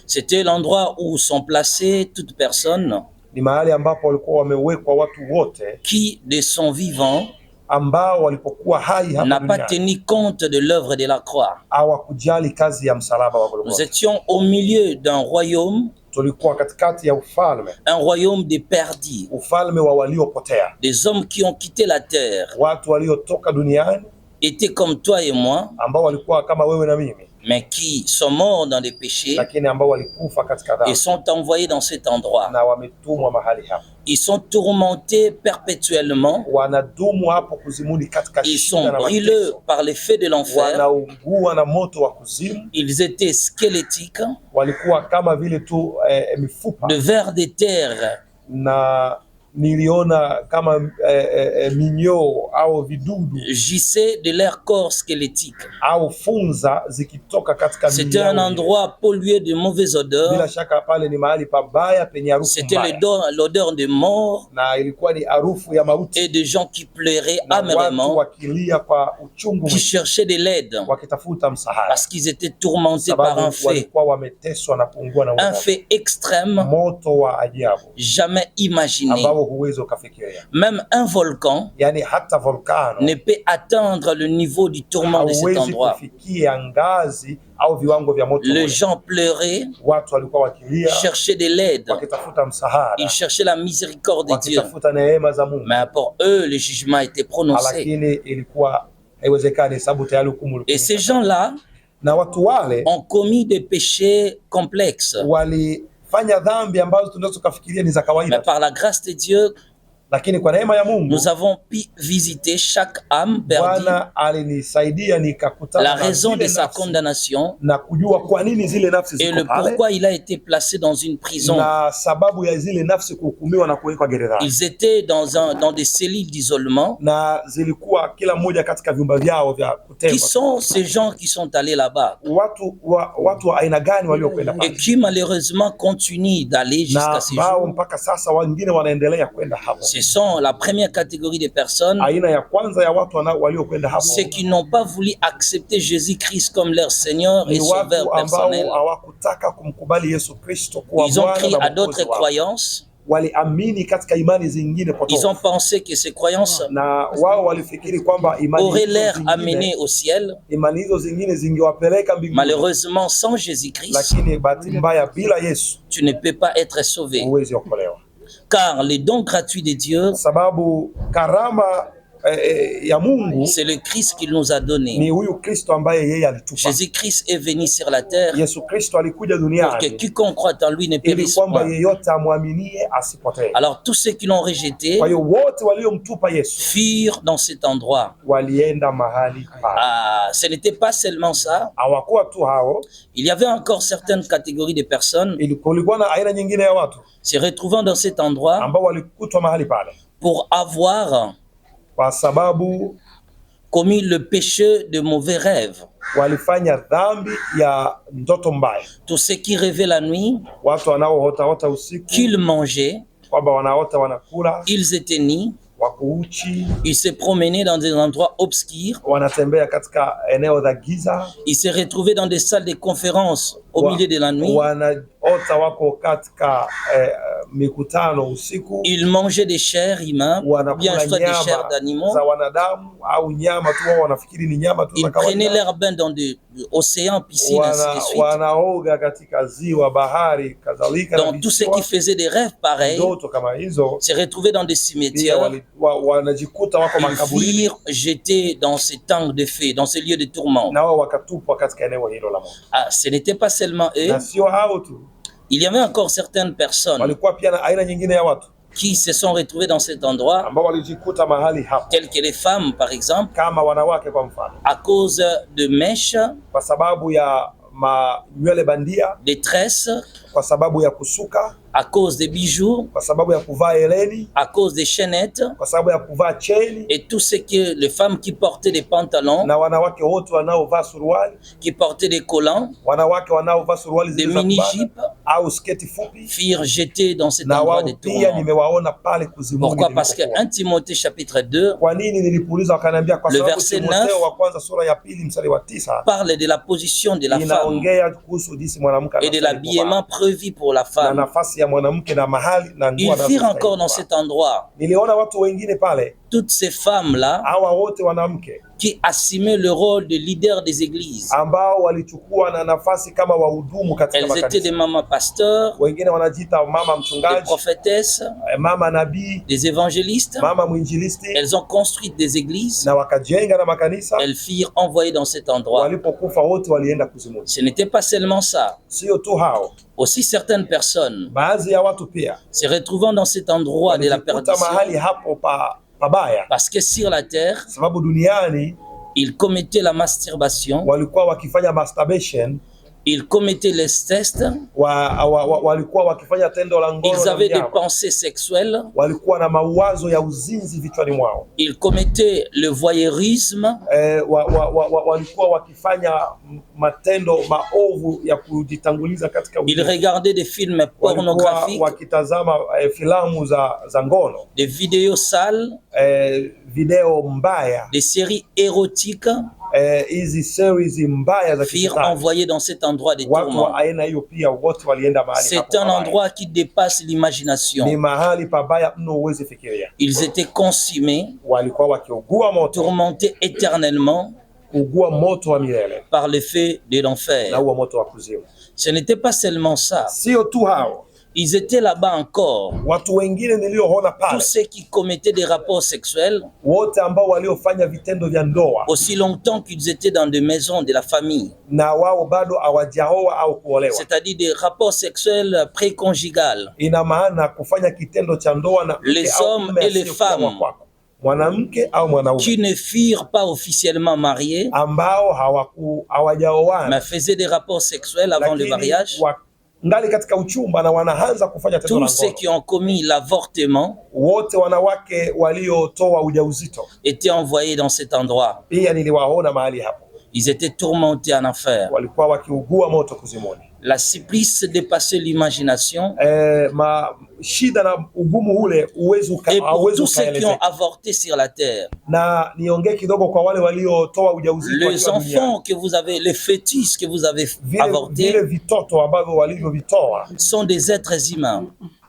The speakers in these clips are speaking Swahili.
C'était l'endroit où sont placées toutes personnes ni mahali ambapo walikuwa wamewekwa watu wote qui de son vivant ambao walipokuwa hai hapa n'a pas tenu compte de l'œuvre de la croix. hawakujali kazi ya msalaba wa Golgotha. Nous étions au milieu d'un royaume, tulikuwa katikati ya ufalme, un royaume des perdus, ufalme wa waliopotea, des hommes qui ont quitté la terre, watu waliotoka duniani, étaient comme toi et moi, ambao walikuwa kama wewe na mimi, mais qui sont morts dans les péchés lakini ambao walikufa katika dhambi et sont envoyés dans cet endroit. na wametumwa mahali hapa. Ils sont tourmentés perpétuellement. Wanadumu hapo kuzimuni katika Ils shida sont na brûlés mateso, par les feux de l'enfer. wanaungua na moto wa kuzimu. Ils étaient squelettiques, Walikuwa kama vile tu mifupa, de vers de terre, na niliona kama minyoo au vidudu gissaient de leur corps squelettique. au funza zikitoka katika C'était minyoo. un endroit pollué de mauvaises Bila odeurs. shaka pale ni mahali pabaya penye harufu C'était mbaya, l'odeur de mort na ilikuwa ni harufu ya mauti et de gens qui pleuraient na watu amèrement, wakilia kwa uchungu qui mwingi, cherchaient de l'aide wakitafuta msahara, parce qu'ils étaient tourmentés par un sababu feu, walikuwa wameteswa na kuungua na un moto, feu extrême, moto wa ajabu jamais imaginé. ambao huwezi ukafikiria. Même un volcan Yani hata volkano ne peut atteindre le niveau du tourment de cet hauwezi endroit. kufikia ngazi au viwango vya moto ule. Les gens pleuraient, Watu walikuwa wakilia, cherchaient de l'aide, wakitafuta msahara, ils cherchaient la miséricorde de Dieu. wakitafuta neema za Mungu, Mais pour eux, le jugement était prononcé. lakini ilikuwa haiwezekani, sababu tayari hukumu Et ces gens-là na watu wale ont commis des péchés complexes. walifanya dhambi ambazo tunaweza kufikiria ni za Mais kawaida, par la grâce de Dieu, lakini kwa neema ya Mungu nous avons pu visiter chaque âme perdue, Bwana alinisaidia nikakutana la na raison zile de sa nafsi condamnation na kujua kwa nini zile nafsi et ziko le pale pourquoi il a été placé dans une prison. na sababu ya zile nafsi kuhukumiwa na kuwekwa gerezani. Ils étaient dans des cellules d'isolement. Na zilikuwa kila mmoja katika vyumba vyao vya Qui kutengwa. sont ces gens qui sont allés là-bas Watu wa aina gani waliokwenda et pale, qui malheureusement continuent d'aller na jusqu'à ces ambao jours? mpaka sasa wengine wanaendelea kwenda hapo. Ce sont la première catégorie de personnes, Aina ya kwanza ya watu waliokwenda hapo ceux qui n'ont pas voulu accepter Jésus-Christ comme leur Seigneur et ni Sauveur watu ambao personnel. hawakutaka kumkubali Yesu Kristo kuwa Ils ont Bwana cru na à Mwokozi d'autres wao. croyances. Waliamini katika imani zingine Ils potofu, ont pensé que ces croyances na wao walifikiri kwamba auraient l'air amenées au ciel. imani hizo zingine zingewapeleka mbinguni. Malheureusement, sans Jésus-Christ, Lakini bahati mbaya, bila Yesu tu ne peux pas être sauvé. huwezi okolewa, Car les dons gratuits de Dieu, sababu karama ya Mungu c'est le Christ qu'il nous a donné. ni huyu Kristo ambaye yeye alitupa. Jésus-Christ est venu sur la terre Yesu Kristo alikuja pour que duniani quiconque croit en lui ne ili périsse kwamba point. yeyote amwaminie asipotee. Alors tous ceux qui l'ont rejeté Kwa hiyo wote waliomtupa Yesu fuirent dans cet endroit. walienda mahali pale. Ah, ce n'était pas seulement ça. Hawakuwa tu hao, Il y avait encore certaines catégories de personnes kulikuwa na aina nyingine ya watu se retrouvant dans cet endroit ambao walikutwa mahali pale pour avoir kwa sababu commis le péché de mauvais rêves. walifanya dhambi ya ndoto mbaya. Tous ceux qui rêvaient la nuit, Watu wanaoota usiku, qu'ils mangeaient, kwamba wanaota wanakula, ils étaient nus, wako uchi, ils se promenaient dans des endroits obscurs, wanatembea katika eneo za giza, ils se retrouvaient dans des salles de conférence au milieu de la nuit, wanaota wako katika mikutano usiku, ils mangeaient des chairs humaines, bien wanakula soit des chairs nyama d'animaux, za wanadamu au nyama tu, wao wanafikiri ni nyama tu za ils prenaient kawaida. leur bain dans des océans, piscines, ainsi de suite. Wanaoga katika ziwa, bahari, kadhalika. Donc tous ceux qui faisaient des rêves pareils ndoto kama hizo se retrouvaient dans des pia cimetières, wanajikuta wako ils makaburini, firent jetés dans ces tanks de feu, dans ces lieux de tourment. na wao wakatupwa katika eneo hilo la moto. Ah, ce n'était pas seulement eux, Na sio hao tu, il y avait encore certaines personnes walikuwa pia na aina nyingine ya watu qui se sont retrouvées dans cet endroit, ambao walijikuta mahali hapo, telles que les femmes par exemple, kama wanawake kwa mfano, à cause de mèches, kwa sababu ya nywele bandia, de tresses, kwa sababu ya kusuka, à cause des bijoux, kwa sababu ya kuvaa heleni, à cause des chaînettes, kwa sababu ya kuvaa cheni, et tout ce que les femmes qui portaient des pantalons, na wanawake wote wanaovaa suruali, qui portaient des collants, wanawake wanaovaa suruali des zile za mini-jupes, kubana au sketi fupi, furent jetés dans cet na endroit wao des pia tourments. nimewaona pale kuzimuni. Pourquoi? Parce que 1 Timothée chapitre 2 Kwa nini nilipuuliza? Wakaniambia kwa Le sababu verset Timotheo 9 wa kwanza sura ya pili mstari wa 9 parle de la position de la femme inaongea kuhusu jinsi mwanamke et de l'habillement prévu pour la na femme. nafasi ya mwanamke na mahali na nguo Ils virent encore dans cet endroit Niliona watu wengine pale, toutes ces femmes-là hawa wote wanamke qui assumaient le rôle de leader des églises. ambao walichukua na nafasi kama wahudumu katika Elles étaient des makanisa. mamans pasteurs, Wengine wanajiita mama des mchungaji, prophétesses, mama nabii, des évangélistes. mama mwinjilisti, Elles ont construit des églises. na wakajenga na makanisa. Elles firent envoyer dans cet endroit. Walipokufa wote walienda kuzimuni. Ce n'était pas seulement ça. Sio tu hao, Aussi certaines personnes baadhi ya watu pia se retrouvant dans cet endroit de la walijikuta mahali perdition hapo pabaya, parce que sur la terre, sababu duniani ils commettaient la masturbation, walikuwa wakifanya masturbation, ils commettaient l'inceste, walikuwa wakifanya tendo la ngono ils na avaient des mnyama, pensées sexuelles, walikuwa na mawazo ya uzinzi vichwani mwao, ils commettaient le voyeurisme, walikuwa wakifanya matendo maovu ya kujitanguliza katika ils uzinzi. regardaient des films Walikuwa pornographiques, wakitazama filamu za ngono, des vidéos sales, video mbaya, des séries érotiques, hizi series mbaya za firent kishetani. envoyer dans cet endroit des Watu tourments. wa aina hiyo pia wote walienda mahali C'est hapo un pabaya. endroit qui dépasse Ni l'imagination. mahali pabaya mno, huwezi fikiria. Ils étaient consumés, Walikuwa wakiugua moto, tourmentés éternellement kuugua moto wa milele par le feu de na l'enfer. huo moto wa kuzimu. Ce n'était pas seulement ça. Sio tu hao, Ils étaient là-bas encore. watu wengine nilioona Tous pale, ceux qui commettaient des rapports sexuels, wote ambao waliofanya vitendo vya ndoa aussi longtemps qu'ils étaient dans des maisons de la famille, na wao bado hawajaoa au kuolewa. c'est-à-dire des rapports sexuels préconjugales. Ina maana kufanya kitendo cha ndoa na mke Les au hommes mume et les asiyekuwa wa femmes kwako, mwanamke au mwanaume qui ne furent pas officiellement mariés, ambao hawajaoana mais faisaient des rapports sexuels avant le lakini mariage. ngali katika uchumba na wanaanza kufanya tendo la Tous ceux ngono. qui ont commis l'avortement Wote wanawake waliotoa ujauzito étaient envoyés dans cet endroit. pia niliwaona mahali hapo, Ils étaient tourmentés en enfer. walikuwa wakiugua moto kuzimuni. La supplice dépassait l'imagination. Shida na ugumu ule Et pour tous ceux qui ont avorté sur la terre, na niongee kidogo kwa wale waliotoa ujauzito les enfants que vous avez, les fœtus que vous avez vile avortés vitoto ambavyo walivyovitoa sont des êtres humains.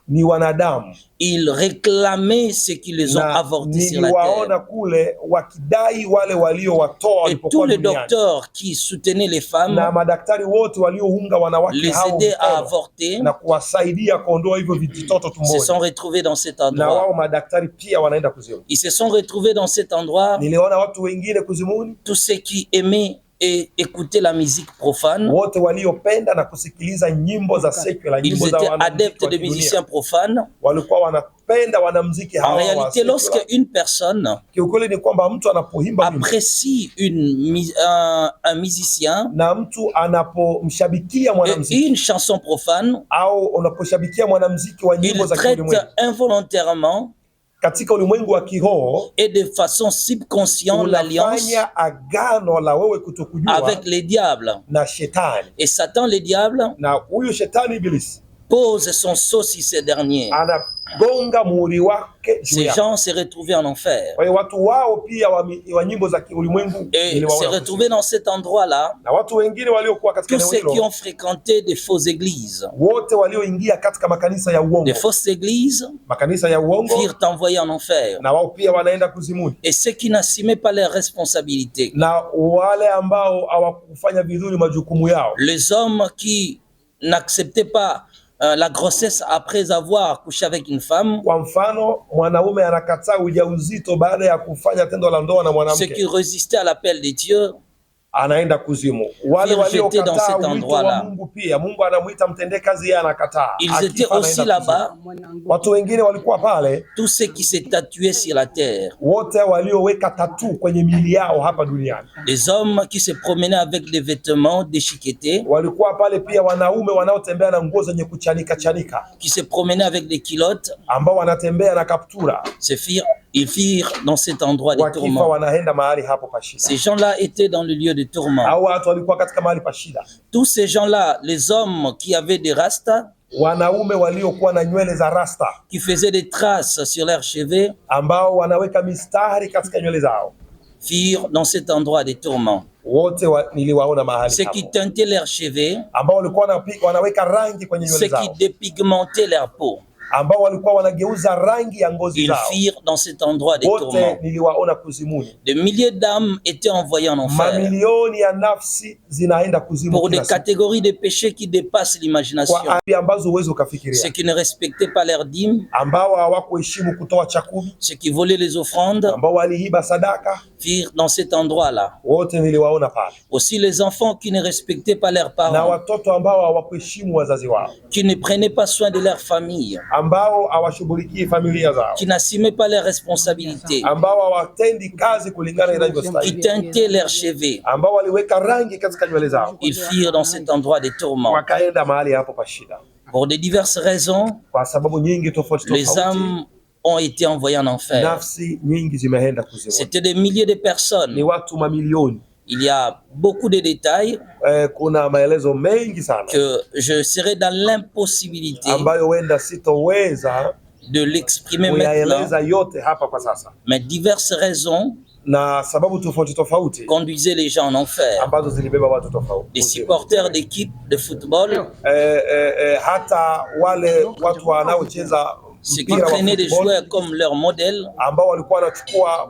ni wanadamu, Ils réclamaient ce qui les ont na avortés sur la niliwaona terre. kule wakidai wale waliowatoa Et tous walipokuwa les duniani, docteurs qui soutenaient les femmes na madaktari wote waliounga wanawake les hao aidaient à mkono avorter, na kuwasaidia kuondoa hivyo vitoto se tumboni, sont retrouvés dans cet na endroit. wao madaktari pia wanaenda kuzimu. Ils se sont retrouvés dans cet endroit, Niliona watu wengine kuzimuni, tous ceux qui aimaient et écoutaient la musique profane. wote waliopenda na kusikiliza nyimbo za secular, Ils nyimbo za étaient wanamuziki adeptes wa de kidunia. musiciens profanes. Walikuwa wanapenda wanamuziki En hawa wa réalité, secular. lorsque une personne Kiukweli ni kwamba mtu anapoimba wimbo apprécie un musicien na mtu anapomshabikia et mwanamuziki une chanson profane, au unaposhabikia mwanamuziki wa nyimbo il za traite kiulimwengu involontairement katika ulimwengu wa kiroho, et de façon subconsciente l'alliance unafanya agano la wewe kutokujua avec les diables. na shetani, Et Satan, le diable, na huyu shetani Ibilisi pose son sceau sur ces derniers. anagonga muhuri wake juu Ces yao. gens se retrouvaient en enfer Kwa hiyo watu wao pia wa nyimbo za kiulimwengu et se niliwaona retrouvaient dans cet endroit-là. na watu wengine waliokuwa katika Tous eneo ceux qui hilo, ont fréquenté des fausses églises, wote walioingia katika makanisa ya uongo, des fausses églises makanisa ya uongo, furent envoyés en enfer. na wao pia wanaenda kuzimuni, Et ceux qui n'assumaient pas leurs responsabilités, na wale ambao hawakufanya vizuri majukumu yao, les hommes qui n'acceptaient pas la grossesse après avoir couché avec une femme, kwa mfano mwanaume anakataa ujauzito baada ya kufanya tendo la ndoa na ceux mwanamke, qui résistaient à l'appel de Dieu, anaenda kuzimu. Wale waliokataa wito wa Mungu pia Mungu anamuita mtende kazi, yeye anakataa. Ils étaient aussi là-bas. Watu wengine walikuwa pale, tous ceux qui s'est tatoués sur la terre. Wote walioweka tattoo kwenye miili yao hapa duniani. Les hommes qui se promenaient avec des vêtements déchiquetés. Walikuwa pale pia wanaume wanaotembea na nguo zenye kuchanika chanika. Qui se promenaient avec des culottes. Ambao wanatembea na kaptura. Ils firent dans cet endroit de tourment. Ces gens-là étaient dans le lieu de tourment. Tous ces gens-là, les hommes qui avaient des rastas, wanaume waliokuwa na nywele za rasta, qui faisaient des traces sur leurs cheveux, ambao wanaweka mistari katika nywele zao, firent dans cet endroit de tourment. Wote niliwaona mahali hapo. Ceux qui teintaient leurs cheveux, ambao walikuwa wanaweka rangi kwenye nywele zao. Ceux qui dépigmentaient leur peau, ambao walikuwa wanageuza rangi ya ngozi zao. Ils firent dans cet endroit de tourment. Niliwaona kuzimuni. Des milliers d'âmes étaient envoyées en enfer. Mamilioni ya nafsi zinaenda kuzimu. Pour des catégories de péchés qui dépassent l'imagination. Ambazo uwezo ukafikiria. Ceux qui ne respectaient pas leurs dîmes. Ambao hawakuheshimu kutoa chakula. Ceux qui volaient les offrandes. Ambao waliiba sadaka. Firent dans cet endroit-là. Wote niliwaona pale. Aussi les enfants qui ne respectaient pas leurs parents. Na watoto ambao hawakuheshimu wazazi wao. Qui ne prenaient pas soin de leur famille. Ambao hawashughulikii familia zao. Qui n'assumaient pas leurs responsabilités. Ambao hawatendi kazi kulingana na inavyostahili. Qui teintaient leurs cheveux. Ambao waliweka rangi katika nywele zao. Ils firent dans cet endroit de tourment. Wakaenda mahali hapo pa shida. Pour de diverses raisons, kwa sababu nyingi tofauti tofauti, les âmes ont été envoyées en enfer. Nafsi nyingi zimeenda kuzimu. C'était des milliers de personnes. Ni watu mamilioni. Il y a beaucoup de détails kuna maelezo mengi sana que je serai dans l'impossibilité ambayo wenda sitoweza de l'exprimer maintenant. Yote hapa kwa sasa. Mais diverses raisons na sababu tofauti tofauti conduisaient les gens en enfer. Ambazo zilibeba watu tofauti. Des supporters d'équipes de football, hata wale watu wanaocheza ceux qui prenaient des joueurs comme leur modèle, ambao walikuwa wanachukua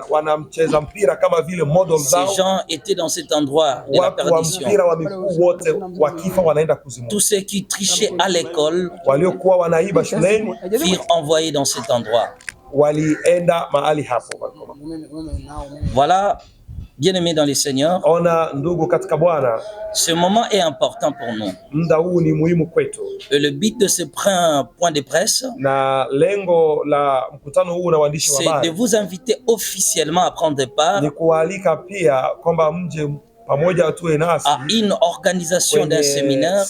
wanamcheza mpira kama vile model zao. Ces gens étaient dans cet endroit de la perdition. Mpira wa miguu wote wakifa wanaenda kuzimu. Tous ceux qui trichaient à l'école, waliokuwa wanaiba shuleni, firent envoyer dans cet endroit. Walienda mahali hapo. Voilà, bien-aimés dans le Seigneur, ona ndugu katika Bwana, ce moment est important pour nous. Muda huu ni muhimu kwetu. Et le but de ce point de presse, na lengo la mkutano huu na waandishi wa habari, c'est de vous inviter officiellement à prendre part, ni kualika pia kwamba mje pamoja tuwe nasi à une organisation d'un séminaire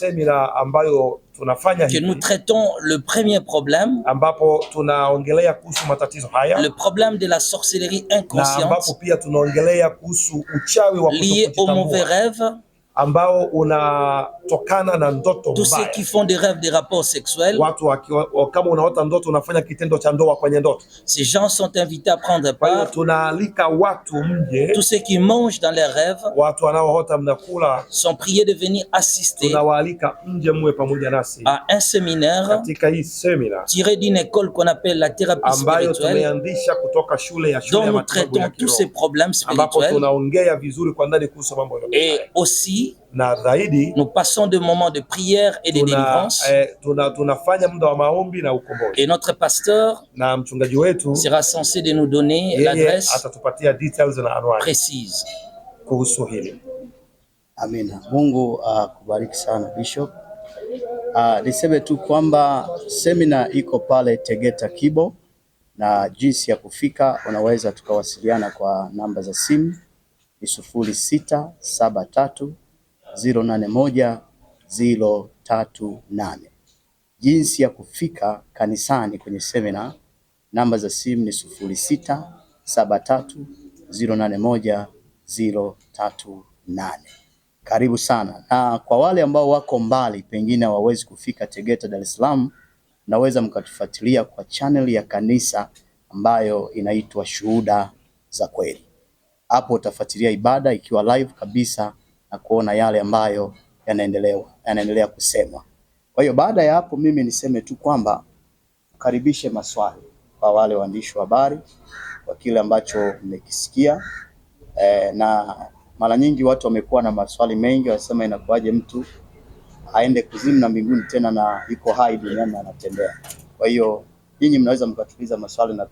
ambayo tunafanya que nous traitons le premier problème, ambapo tunaongelea kuhusu matatizo haya, le problème de la sorcellerie inconsciente, na ambapo pia tunaongelea kuhusu uchawi wa lié au mauvais rêve, ambao unatokana na ndoto mbaya. Tous ceux qui font des rêves de rapports sexuels, watu kama unaota ndoto unafanya kitendo cha ndoa kwenye ndoto. Ces gens sont invités à prendre part. Tunaalika watu mje. Tous ceux qui mangent dans leurs rêves, watu wanaoota mnakula, sont priés de venir assister. Tunawaalika mje mwe pamoja nasi à un séminaire katika hii seminar tiré d'une école qu'on appelle la thérapie ambayo spirituelle, tumeandisha kutoka shule ya dont nous traitons tous ces problèmes spirituels, ambapo tunaongea vizuri kwa ndani kuhusu mambo yote. Et aussi na zaidi, nous passons de moments de prière et de délivrance. Tunafanya muda wa maombi na ukombozi. Et notre pasteur na mchungaji wetu sera censé de nous donner l'adresse atatupatia details na anwani précise kuhusu hili. Amina. Mungu kubariki sana Bishop. Niseme tu kwamba semina iko pale Tegeta Kibo, na jinsi ya kufika unaweza tukawasiliana kwa namba za simu 0673081038. Jinsi ya kufika kanisani kwenye semina, namba za simu ni 0673081038. Karibu sana. Na kwa wale ambao wako mbali, pengine hawawezi kufika Tegeta Dar es Salaam, naweza mkatufuatilia kwa channel ya kanisa ambayo inaitwa Shuhuda za Kweli. Hapo utafuatilia ibada ikiwa live kabisa na kuona yale ambayo yanaendelea kusemwa. Kwa hiyo baada ya hapo, mimi niseme tu kwamba karibishe maswali kwa wale waandishi wa habari kwa kile ambacho mmekisikia. Na mara nyingi watu wamekuwa na maswali mengi, wanasema inakuwaje mtu aende kuzimu na mbinguni tena na yuko hai duniani na anatembea. Kwa hiyo nyinyi mnaweza mkatuliza maswali na